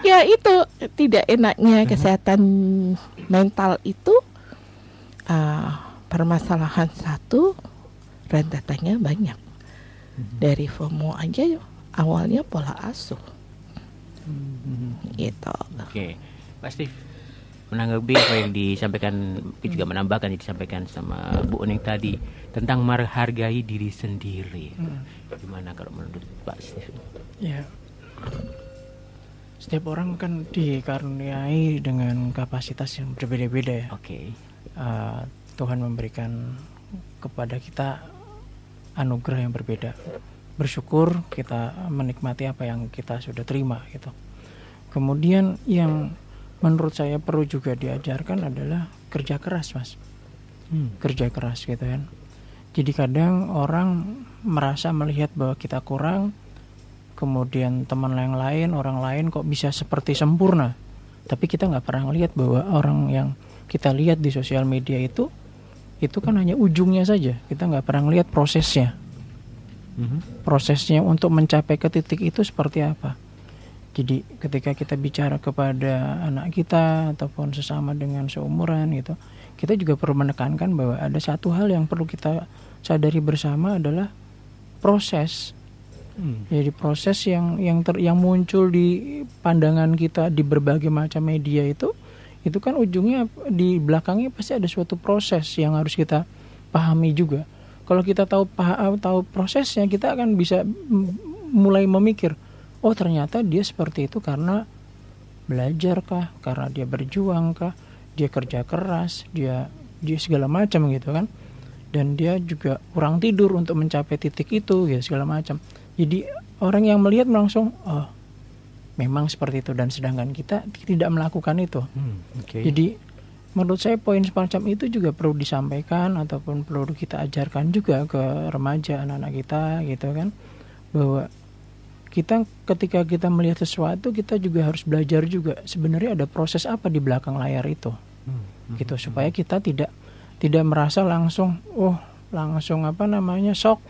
Ya itu tidak enaknya kesehatan mental itu, permasalahan satu, rentetannya banyak. Dari FOMO aja awalnya pola asuh. Gitu. Oke, Pak Steve, menanggapi apa yang disampaikan, juga menambahkan yang disampaikan sama Bu Uning tadi tentang menghargai diri sendiri. Gimana kalau menurut Pak Steve? Ya, setiap orang kan dikaruniai dengan kapasitas yang berbeda-beda ya. Oke. Tuhan memberikan kepada kita anugerah yang berbeda. Bersyukur kita menikmati apa yang kita sudah terima gitu. Kemudian yang menurut saya perlu juga diajarkan adalah kerja keras, Mas. Kerja keras gitu kan. Jadi kadang orang merasa melihat bahwa kita kurang, kemudian teman yang lain, orang lain kok bisa seperti sempurna. Tapi kita nggak pernah lihat bahwa orang yang kita lihat di sosial media itu kan hanya ujungnya saja. Kita nggak pernah lihat prosesnya. Prosesnya untuk mencapai ke titik itu seperti apa. Jadi ketika kita bicara kepada anak kita ataupun sesama dengan seumuran gitu, kita juga perlu menekankan bahwa ada satu hal yang perlu kita sadari bersama adalah proses. Jadi proses yang muncul di pandangan kita di berbagai macam media itu kan ujungnya di belakangnya pasti ada suatu proses yang harus kita pahami juga. Kalau kita tahu prosesnya, kita akan bisa mulai memikir, oh ternyata dia seperti itu karena belajar kah, karena dia berjuang kah, dia kerja keras, dia segala macam gitu kan. Dan dia juga kurang tidur untuk mencapai titik itu gitu segala macam. Jadi orang yang melihat langsung oh memang seperti itu, dan sedangkan kita tidak melakukan itu. Jadi menurut saya poin semacam itu juga perlu disampaikan ataupun perlu kita ajarkan juga ke remaja, anak-anak kita gitu kan, bahwa kita ketika kita melihat sesuatu kita juga harus belajar juga sebenarnya ada proses apa di belakang layar itu, gitu, supaya kita tidak merasa langsung shock,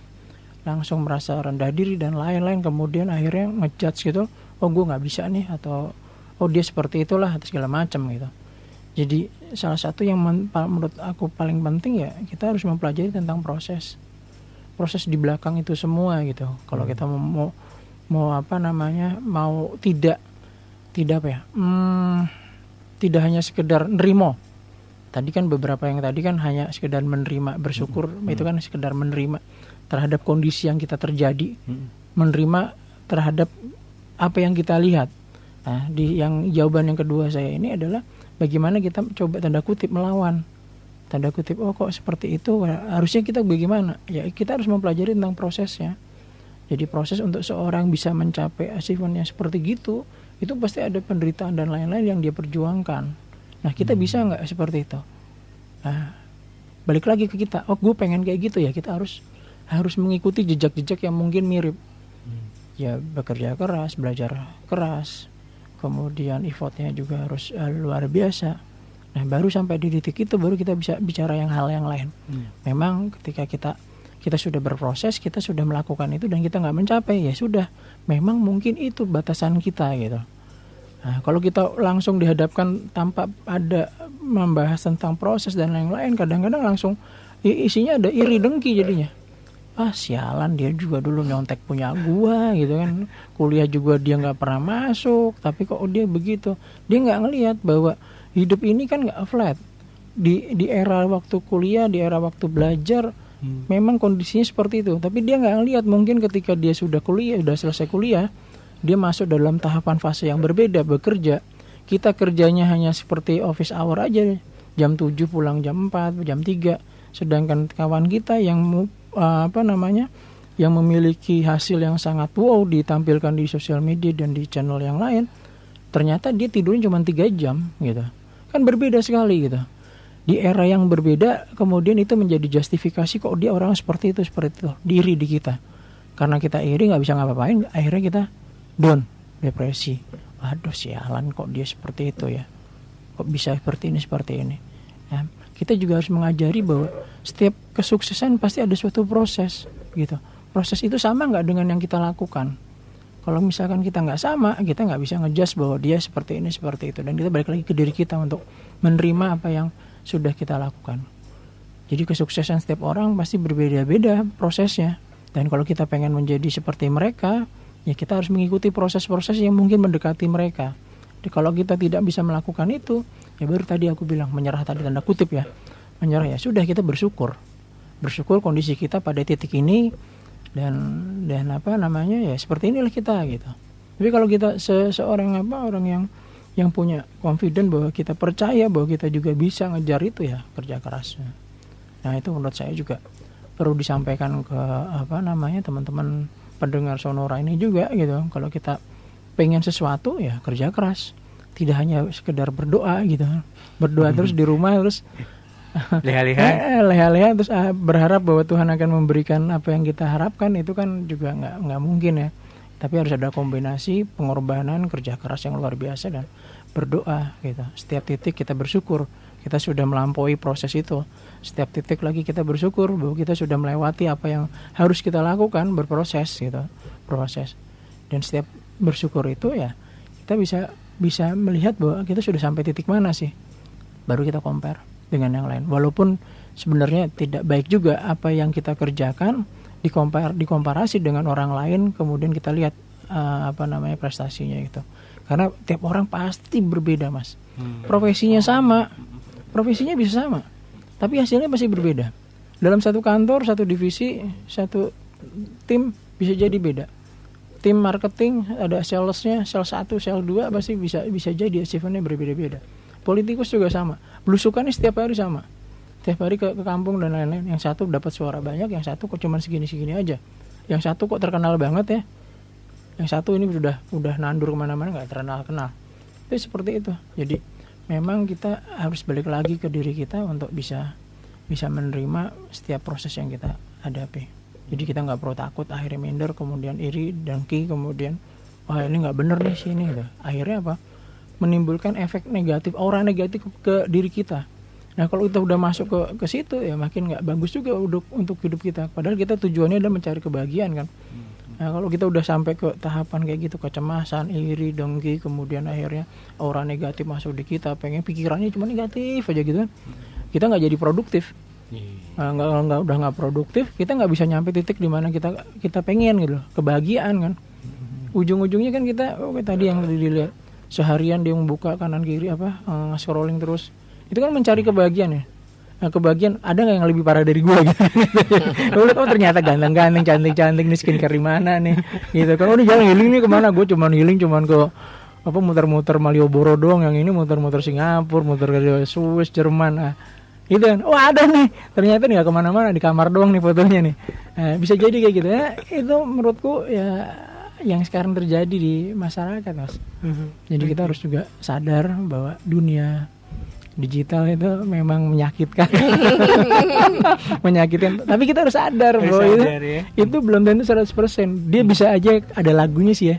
langsung merasa rendah diri dan lain-lain, kemudian akhirnya ngejudge gitu, oh gue nggak bisa nih, atau oh dia seperti itulah atau segala macam gitu. Jadi salah satu yang menurut aku paling penting ya kita harus mempelajari tentang proses di belakang itu semua gitu. Kalau kita mau tidak hanya sekedar nerimo. Tadi kan beberapa yang tadi kan hanya sekedar menerima, bersyukur, itu kan sekedar menerima terhadap kondisi yang kita terjadi, menerima terhadap apa yang kita lihat. Nah, yang jawaban yang kedua saya ini adalah bagaimana kita coba tanda kutip melawan, tanda kutip, oh kok seperti itu, harusnya kita bagaimana? Ya kita harus mempelajari tentang prosesnya. Jadi proses untuk seorang bisa mencapai achievementnya seperti gitu, itu pasti ada penderitaan dan lain-lain yang dia perjuangkan. Nah kita bisa nggak seperti itu? Nah balik lagi ke kita, oh gue pengen kayak gitu ya, kita harus mengikuti jejak-jejak yang mungkin mirip. Ya bekerja keras, belajar keras, kemudian effortnya juga harus luar biasa. Nah baru sampai di titik itu baru kita bisa bicara hal yang lain. Memang ketika kita sudah berproses, kita sudah melakukan itu dan kita nggak mencapai, ya sudah, memang mungkin itu batasan kita gitu. Nah, kalau kita langsung dihadapkan tanpa ada membahas tentang proses dan lain-lain, kadang-kadang langsung isinya ada iri dengki jadinya. Ah sialan, dia juga dulu nyontek punya gua gitu kan, kuliah juga dia nggak pernah masuk, tapi kok dia begitu. Dia nggak ngelihat bahwa hidup ini kan nggak flat. Di era waktu kuliah, di era waktu belajar, memang kondisinya seperti itu. Tapi dia nggak ngelihat mungkin ketika dia sudah selesai kuliah, dia masuk dalam tahapan fase yang berbeda, bekerja. Kita kerjanya hanya seperti office hour aja, jam 7 pulang jam 4, jam 3. Sedangkan kawan kita yang yang memiliki hasil yang sangat wow ditampilkan di sosial media dan di channel yang lain, ternyata dia tidurnya cuma 3 jam gitu. Kan berbeda sekali gitu. Di era yang berbeda, kemudian itu menjadi justifikasi kok dia orang seperti itu, diri di kita. Karena kita iri nggak bisa ngapa-ngapain, akhirnya kita down, depresi. Aduh sialan, kok dia seperti itu ya, kok bisa seperti ini. Nah, kita juga harus mengajari bahwa setiap kesuksesan pasti ada suatu proses gitu. Proses itu sama nggak dengan yang kita lakukan? Kalau misalkan kita nggak sama, kita nggak bisa ngejudge bahwa dia seperti ini, seperti itu. Dan kita balik lagi ke diri kita untuk menerima apa yang sudah kita lakukan. Jadi kesuksesan setiap orang pasti berbeda-beda prosesnya. Dan kalau kita pengen menjadi seperti mereka, ya kita harus mengikuti proses-proses yang mungkin mendekati mereka. Jadi kalau kita tidak bisa melakukan itu, ya baru tadi aku bilang menyerah, tadi tanda kutip ya, menyerah, ya sudah, kita bersyukur kondisi kita pada titik ini, dan ya seperti inilah kita gitu. Tapi kalau kita orang yang punya confident bahwa kita percaya bahwa kita juga bisa ngejar itu, ya kerja keras. Nah itu menurut saya juga perlu disampaikan ke teman-teman pendengar Sonora ini juga gitu. Kalau kita pengen sesuatu, ya kerja keras, tidak hanya sekedar berdoa gitu, terus di rumah terus leha-leha terus berharap bahwa Tuhan akan memberikan apa yang kita harapkan, itu kan juga nggak mungkin ya. Tapi harus ada kombinasi pengorbanan, kerja keras yang luar biasa, dan berdoa gitu. Setiap titik kita bersyukur kita sudah melampaui proses itu. Setiap titik lagi kita bersyukur bahwa kita sudah melewati apa yang harus kita lakukan, berproses gitu, proses. Dan setiap bersyukur itu ya kita bisa melihat bahwa kita sudah sampai titik mana sih. Baru kita compare dengan yang lain. Walaupun sebenarnya tidak baik juga apa yang kita kerjakan dikomparasi dengan orang lain, kemudian kita lihat prestasinya gitu. Karena tiap orang pasti berbeda, Mas. Profesinya sama, profesinya bisa sama, tapi hasilnya pasti berbeda. Dalam satu kantor, satu divisi, satu tim bisa jadi beda. Tim marketing ada salesnya, sales 1, sales 2 pasti bisa jadi achievementnya berbeda-beda. Politikus juga sama, belusukannya setiap hari sama, setiap hari ke kampung dan lain-lain. Yang satu dapat suara banyak, yang satu kok cuma segini-segini aja, yang satu kok terkenal banget ya, yang satu ini udah nandur kemana-mana, nggak kenal. Itu seperti itu. Jadi memang kita harus balik lagi ke diri kita untuk bisa menerima setiap proses yang kita hadapi. Jadi kita nggak perlu takut akhirnya minder, kemudian iri, dengki, kemudian wah ini nggak bener nih sini gitu. Akhirnya apa? Menimbulkan efek negatif, aura negatif ke diri kita. Nah kalau kita udah masuk ke situ ya makin nggak bagus juga untuk hidup kita. Padahal kita tujuannya adalah mencari kebahagiaan kan. Nah kalau kita udah sampai ke tahapan kayak gitu, kecemasan, iri, dengki, kemudian akhirnya aura negatif masuk di kita, pengen pikirannya cuma negatif aja gitu kan, kita nggak jadi produktif. Udah nggak produktif, kita nggak bisa nyampe titik di mana kita pengen gitu, kebahagiaan kan. Ujung-ujungnya kan kita tadi yang dilihat seharian dia membuka kanan kiri scrolling terus. Itu kan mencari kebahagiaan ya. Nah, kebahagiaan ada nggak yang lebih parah dari gue gitu? Oh ternyata ganteng-ganteng, cantik-cantik nih, skincare di mana nih? Gitu kan. Oh ini jalan healing nih kemana? Gue cuman healing ke muter-muter Malioboro doang. Yang ini muter-muter Singapura, muter ke Swiss, Jerman. Nah, gitu kan. Oh ada nih. Ternyata nggak kemana-mana, di kamar doang nih fotonya nih. Nah, bisa jadi kayak gitu ya. Itu menurutku ya yang sekarang terjadi di masyarakat, Mas. Jadi kita harus juga sadar bahwa dunia digital itu memang menyakitkan. Menyakitkan. Tapi kita harus sadar bahwa itu belum tentu 100%. Dia bisa aja ada lagunya sih ya.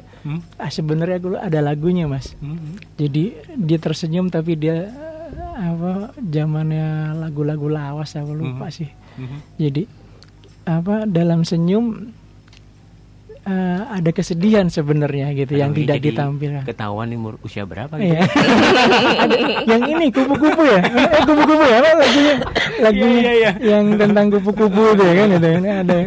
Sebenarnya ada lagunya, Mas. Jadi dia tersenyum tapi dia zamannya lagu-lagu lawas aku lupa sih. Jadi dalam senyum ada kesedihan sebenarnya gitu. Aduh, yang tidak ditampilkan. Ketahuan nih usia berapa gitu. Yang ini kupu-kupu ya. Kupu-kupu ya lagunya yang tentang kupu-kupu itu ya kan itu ada.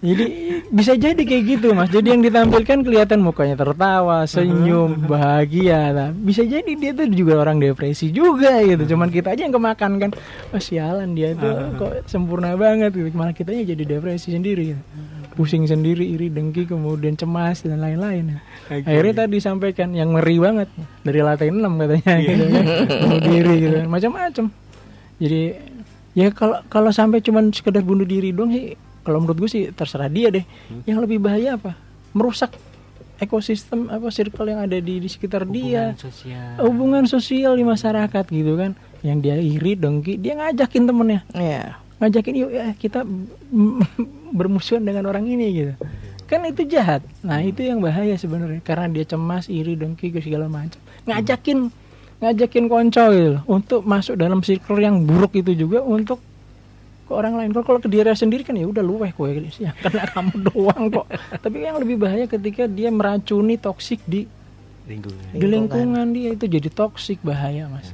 Jadi bisa jadi kayak gitu, Mas. Jadi yang ditampilkan kelihatan mukanya tertawa, senyum, bahagia. Nah, bisa jadi dia tuh juga orang depresi juga gitu. Cuman kita aja yang kemakan kan. Sialan dia tuh kok sempurna banget gitu. Malah kitanya jadi depresi sendiri gitu. Pusing sendiri, iri, dengki, kemudian cemas dan lain-lain. Akhirnya tadi disampaikan yang ngeri banget dari lantai 6 katanya gitu kan. Bunuh diri gitu, macam-macam. Jadi ya kalau sampai cuman sekedar bunuh diri doang sih, kalau menurut gue sih terserah dia deh. Yang lebih bahaya apa? Merusak ekosistem circle yang ada di sekitar dia. Hubungan sosial di masyarakat gitu kan. Yang dia iri, dengki, dia ngajakin temennya. Ngajakin yuk ya kita bermusuhan dengan orang ini gitu. Kan itu jahat. Nah, itu yang bahaya sebenarnya karena dia cemas, iri, dengki segala macam. Ngajakin konco gitu loh, untuk masuk dalam circle yang buruk itu juga untuk ke orang lain. Kalau ke diri sendiri kan ya udah luweh kowe ya karena kamu doang kok. Tapi yang lebih bahaya ketika dia meracuni toksik di lingkungan dia, itu jadi toksik, bahaya, Mas.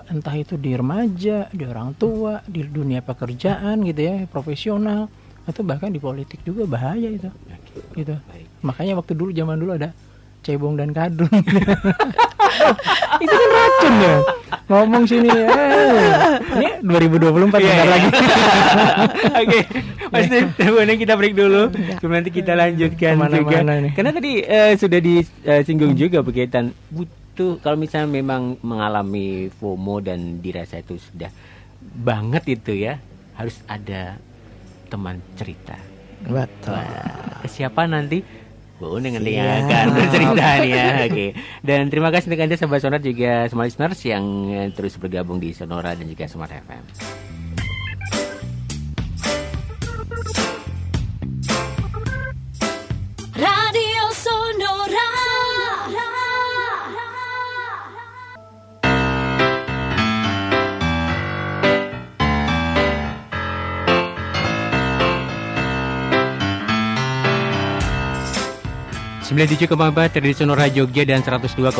Entah itu di remaja, di orang tua, di dunia pekerjaan gitu ya, profesional, atau bahkan di politik juga bahaya itu. Gitu. Makanya zaman dulu ada cebong dan kadrun. Itu kan racun ya. Ngomong sini ini 2024 bentar lagi. Oke. Pasti kita break dulu. Kemudian nanti kita lanjutkan juga. Karena tadi sudah disinggung juga berkaitan itu kalau misalnya memang mengalami FOMO dan dirasa itu sudah banget itu ya, harus ada teman cerita. Betul. Siapa nanti? Akan bercerita nih ya. Oke. Dan terima kasih untuk Anda sahabat Sonora juga semua listeners yang terus bergabung di Sonora dan juga Smart FM. Radio Sonora. Sembilan 97,4 dari Sonora Jogja dan 102,1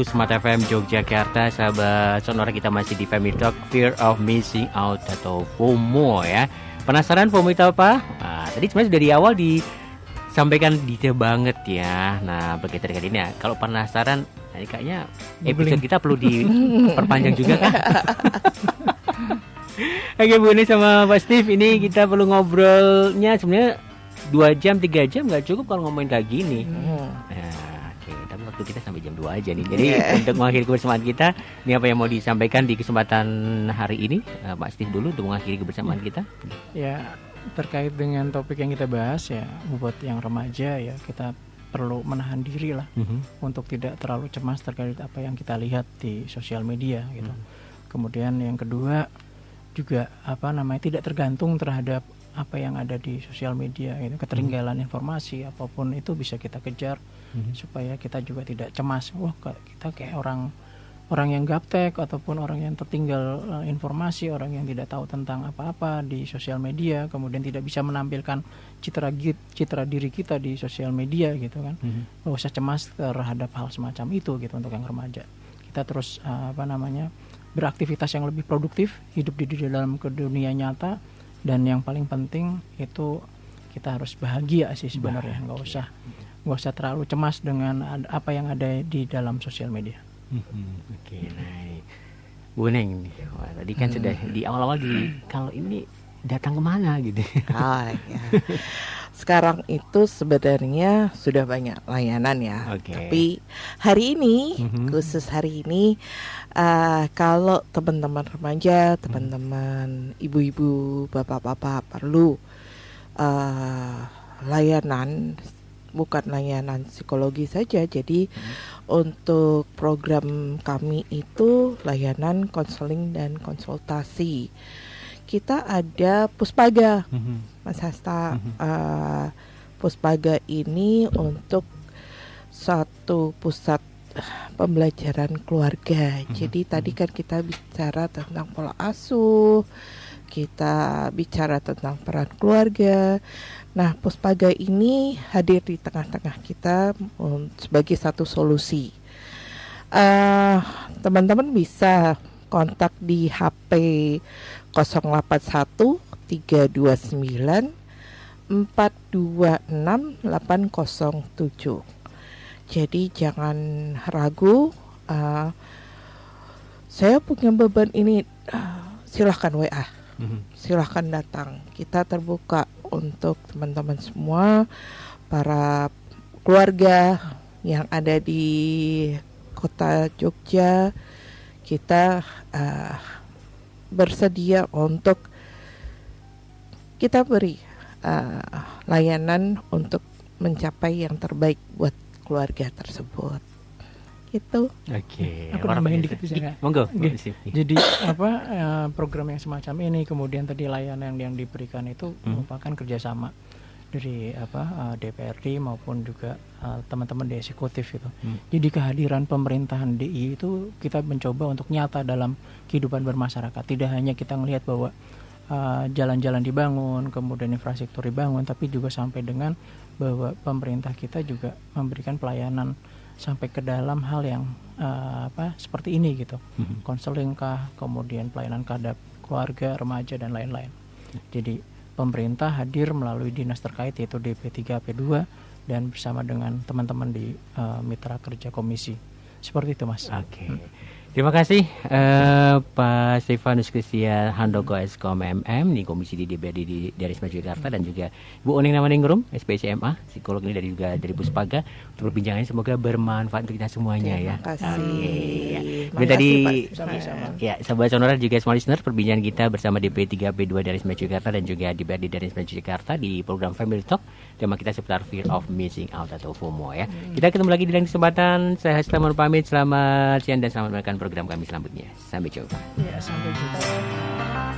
Smart FM Yogyakarta. Sahabat Sonora, kita masih di Family Talk, Fear of Missing Out atau FOMO ya. Penasaran FOMO itu apa? Nah, tadi sebenarnya dari awal disampaikan detail banget ya. Nah, berkaitan dengan ini ya, kalau penasaran, ini kayaknya episode kita perlu diperpanjang juga kan? Oke Bu, ini sama Pak Steve, ini kita perlu ngobrolnya sebenarnya 2 jam, 3 jam nggak cukup kalau ngomongin kayak gini. Oke, tapi waktu kita sampai jam 2 aja nih. Jadi untuk mengakhiri kebersamaan kita, ini apa yang mau disampaikan di kesempatan hari ini? Pak Steve dulu untuk mengakhiri kebersamaan kita. Ya, terkait dengan topik yang kita bahas ya, buat yang remaja ya, kita perlu menahan diri lah untuk tidak terlalu cemas terkait apa yang kita lihat di sosial media gitu. Kemudian yang kedua juga tidak tergantung terhadap apa yang ada di sosial media gitu. Ketertinggalan informasi apapun itu bisa kita kejar supaya kita juga tidak cemas. Wah, kita kayak orang yang gaptek ataupun orang yang tertinggal informasi, orang yang tidak tahu tentang apa-apa di sosial media, kemudian tidak bisa menampilkan citra diri kita di sosial media gitu kan. Nggak usah cemas terhadap hal semacam itu gitu untuk yang remaja. Kita terus beraktivitas yang lebih produktif, hidup di dalam dunia nyata, dan yang paling penting itu kita harus bahagia sih sebenarnya. Nggak usah terlalu cemas dengan apa yang ada di dalam sosial media. Oke, baik. Bu Neng, tadi kan sudah di awal-awal kalau ini datang kemana gitu. Ya. Sekarang itu sebenarnya sudah banyak layanan ya. Tapi hari ini, khusus hari ini, kalau teman-teman remaja, teman-teman ibu-ibu, bapak-bapak perlu layanan, bukan layanan psikologi saja. Jadi untuk program kami itu layanan konseling dan konsultasi. Kita ada Puspaga, Mas Hasta. Puspaga ini untuk satu pusat pembelajaran keluarga. Jadi tadi kan kita bicara tentang pola asuh, kita bicara tentang peran keluarga. Nah, Puspaga ini hadir di tengah-tengah kita sebagai satu solusi. Teman-teman bisa kontak di HP 081 329 426 807. Jadi jangan ragu. Saya punya beban ini, silahkan WA. Silahkan datang. Kita terbuka untuk teman-teman semua, para keluarga yang ada di kota Jogja. Kita bersedia untuk kita beri layanan untuk mencapai yang terbaik buat keluarga tersebut. Itu. Oke. Aku nambahin dikit bisa nggak? Monggo. Jadi program yang semacam ini, kemudian tadi layanan yang diberikan itu merupakan kerjasama dari DPRD maupun juga teman-teman di eksekutif itu. Jadi kehadiran pemerintahan DI itu kita mencoba untuk nyata dalam kehidupan bermasyarakat. Tidak hanya kita melihat bahwa jalan-jalan dibangun, kemudian infrastruktur dibangun, tapi juga sampai dengan bahwa pemerintah kita juga memberikan pelayanan sampai ke dalam hal yang seperti ini gitu. Konseling kah, kemudian pelayanan terhadap keluarga, remaja dan lain-lain. Jadi pemerintah hadir melalui dinas terkait yaitu DP3, AP2 dan bersama dengan teman-teman di mitra kerja komisi. Seperti itu, Mas. Oke. Terima kasih Pak Stefanus Christian Handoko Eskom MM di Komisi di DPRD dari Jakarta, dan juga Bu Oning Namaningrum SPCMA psikolog ini dari juga dari Puspaga untuk perbincangannya. Semoga bermanfaat untuk kita semuanya. Terima kasih. Ini tadi Sama-sama. Sahabat Sonora juga semua listener, perbincangan kita bersama DP3P2 dari Jakarta dan juga DPRD dari Jakarta di program Family Talk. Tema kita seputar fear of missing out atau FOMO ya. Kita ketemu lagi di lain kesempatan. Saya Hastamon pamit, selamat siang dan selamat menonton program kami selanjutnya. Sampai jumpa. Ya, sampai jumpa.